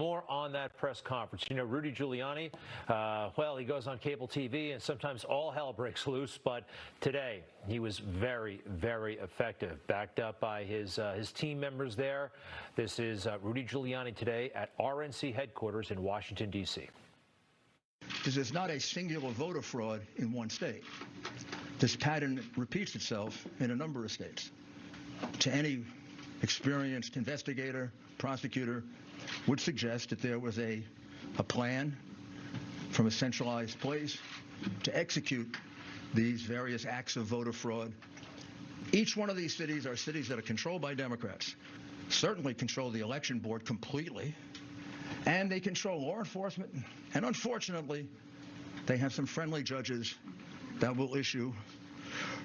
more on that press conference. You know, Rudy Giuliani, well, he goes on cable TV and sometimes all hell breaks loose, but today he was very, very effective, backed up by his team members there. This is Rudy Giuliani today at RNC headquarters in Washington, D.C. This is not a singular voter fraud in one state. This pattern repeats itself in a number of states. To any experienced investigator, prosecutor, would suggest that there was a plan from a centralized place to execute these various acts of voter fraud. Each one of these cities are cities that are controlled by Democrats, certainly control the election board completely, and they control law enforcement, and unfortunately, they have some friendly judges that will issue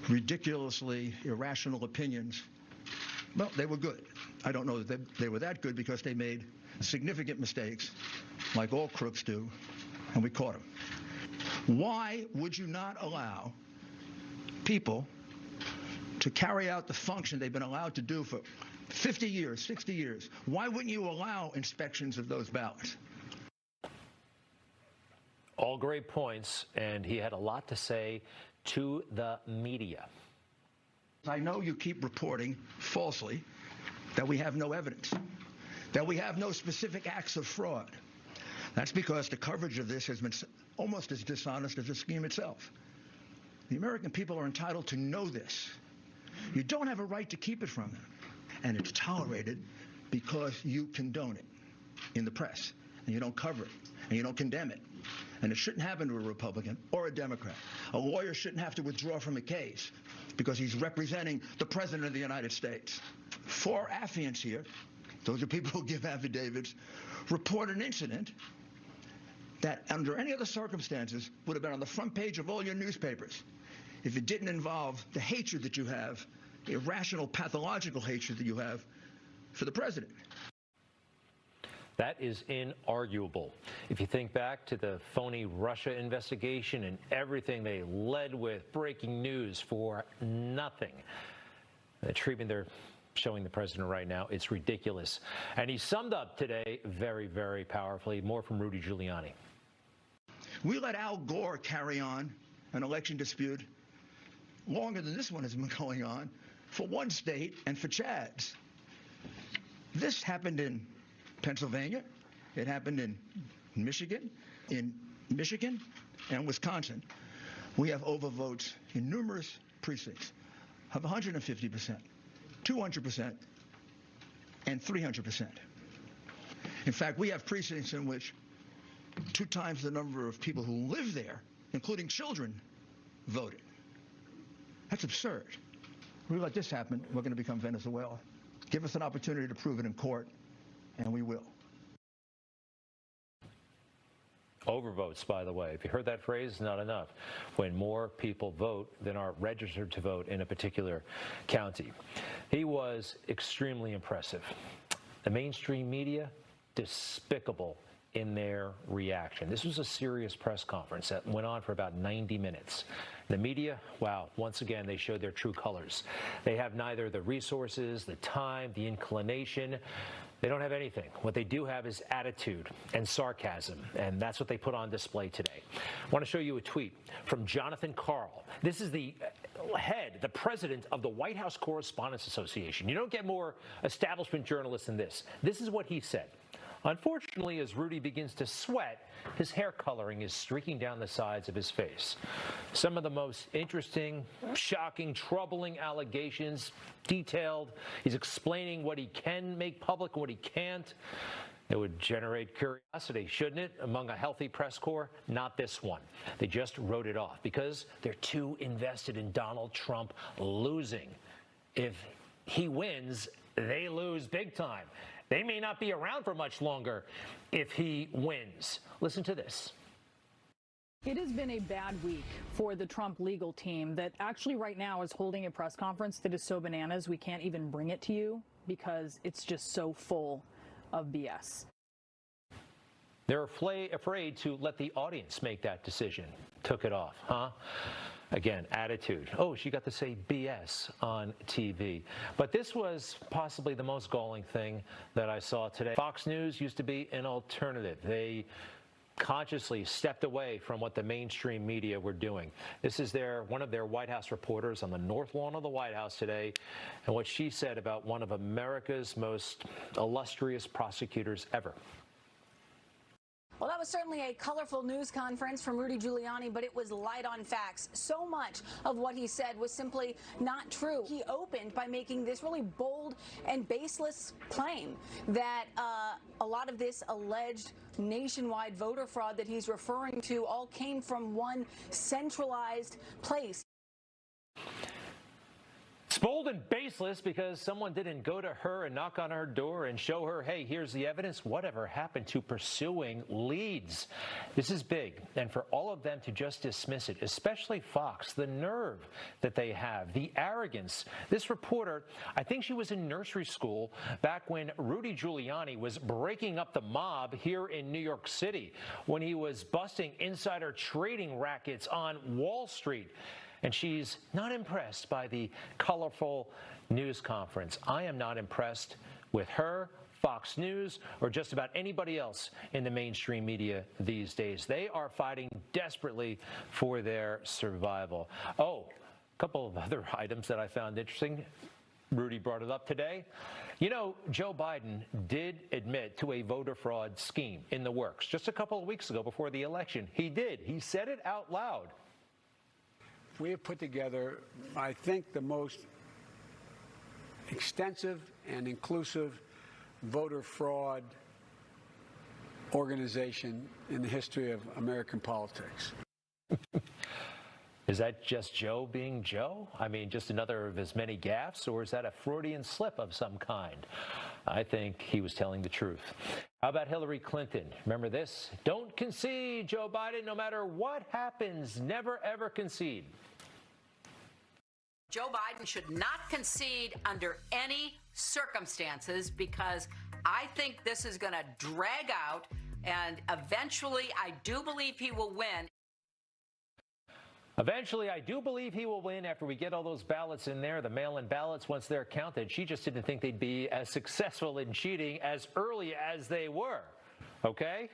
ridiculously irrational opinions. Well, they were good. I don't know that they were that good because they made significant mistakes, like all crooks do, and we caught them. Why would you not allow people to carry out the function they've been allowed to do for 50 years, 60 years? Why wouldn't you allow inspections of those ballots? All great points, and he had a lot to say to the media. I know you keep reporting falsely that we have no evidence, that we have no specific acts of fraud. That's because the coverage of this has been almost as dishonest as the scheme itself. The American people are entitled to know this. You don't have a right to keep it from them. And it's tolerated because you condone it in the press, and you don't cover it, and you don't condemn it. And it shouldn't happen to a Republican or a Democrat. A lawyer shouldn't have to withdraw from a case because he's representing the President of the United States. 4 affiants here, those are people who give affidavits, report an incident that under any other circumstances would have been on the front page of all your newspapers if it didn't involve the hatred that you have, the irrational, pathological hatred that you have for the president. That is inarguable. If you think back to the phony Russia investigation and everything they led with, breaking news for nothing. The treatment they're showing the president right now, it's ridiculous. And he summed up today very, very powerfully. More from Rudy Giuliani. We let Al Gore carry on an election dispute longer than this one has been going on for one state and for Chad's. This happened in Pennsylvania, it happened in Michigan and Wisconsin. We have overvotes in numerous precincts of 150%, 200%, and 300%. In fact, we have precincts in which 2 times the number of people who live there, including children, voted. That's absurd. We let this happen, we're going to become Venezuela. Give us an opportunity to prove it in court, and we will. Overvotes, by the way. If you heard that phrase, not enough. When more people vote than are registered to vote in a particular county. He was extremely impressive. The mainstream media, despicable in their reaction. This was a serious press conference that went on for about 90 minutes. The media, wow, once again, they showed their true colors. They have neither the resources, the time, the inclination. They don't have anything. What they do have is attitude and sarcasm, and that's what they put on display today. I want to show you a tweet from Jonathan Karl. This is the the president of the White House Correspondents Association. You don't get more establishment journalists than this. This is what he said. Unfortunately, as Rudy begins to sweat, his hair coloring is streaking down the sides of his face. Some of the most interesting, shocking, troubling allegations, detailed. He's explaining what he can make public and what he can't. It would generate curiosity, shouldn't it, among a healthy press corps? Not this one. They just wrote it off because they're too invested in Donald Trump losing. If he wins, they lose big time. They may not be around for much longer if he wins. Listen to this. It has been a bad week for the Trump legal team that actually right now is holding a press conference that is so bananas we can't even bring it to you because it's just so full of BS. They're afraid to let the audience make that decision. Took it off, huh? Again, attitude. Oh, she got to say BS on TV. But this was possibly the most galling thing that I saw today. Fox News used to be an alternative. They consciously stepped away from what the mainstream media were doing. This is one of their White House reporters on the North Lawn of the White House today, and what she said about one of America's most illustrious prosecutors ever. Well, that was certainly a colorful news conference from Rudy Giuliani, but it was light on facts. So much of what he said was simply not true. He opened by making this really bold and baseless claim that a lot of this alleged nationwide voter fraud that he's referring to all came from one centralized place. It's bold and baseless because someone didn't go to her and knock on her door and show her, hey, here's the evidence. Whatever happened to pursuing leads? This is big. And for all of them to just dismiss it, especially Fox, the nerve that they have, the arrogance. This reporter, I think she was in nursery school back when Rudy Giuliani was breaking up the mob here in New York City, when he was busting insider trading rackets on Wall Street. And she's not impressed by the colorful news conference. I am not impressed with her, Fox News, or just about anybody else in the mainstream media these days. They are fighting desperately for their survival. Oh, a couple of other items that I found interesting. Rudy brought it up today. You know, Joe Biden did admit to a voter fraud scheme in the works just a couple of weeks ago before the election. He did. He said it out loud. We have put together, I think, the most extensive and inclusive voter fraud organization in the history of American politics. Is that just Joe being Joe? I mean, just another of his many gaffes, or is that a Freudian slip of some kind? I think he was telling the truth. How about Hillary Clinton? Remember this? Don't concede, Joe Biden, no matter what happens. Never, ever concede. Joe Biden should not concede under any circumstances, because I think this is going to drag out, and eventually I do believe he will win. Eventually, I do believe he will win after we get all those ballots in there, the mail-in ballots, once they're counted. She just didn't think they'd be as successful in cheating as early as they were. Okay?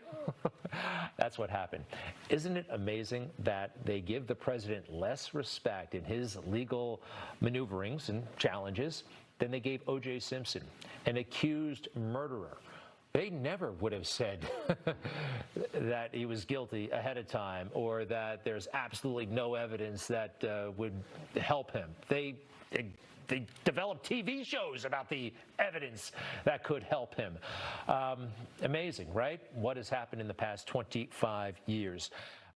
That's what happened. Isn't it amazing that they give the president less respect in his legal maneuverings and challenges than they gave O.J. Simpson, an accused murderer? They never would have said that he was guilty ahead of time, or that there's absolutely no evidence that would help him. They developed TV shows about the evidence that could help him. Amazing, right? What has happened in the past 25 years.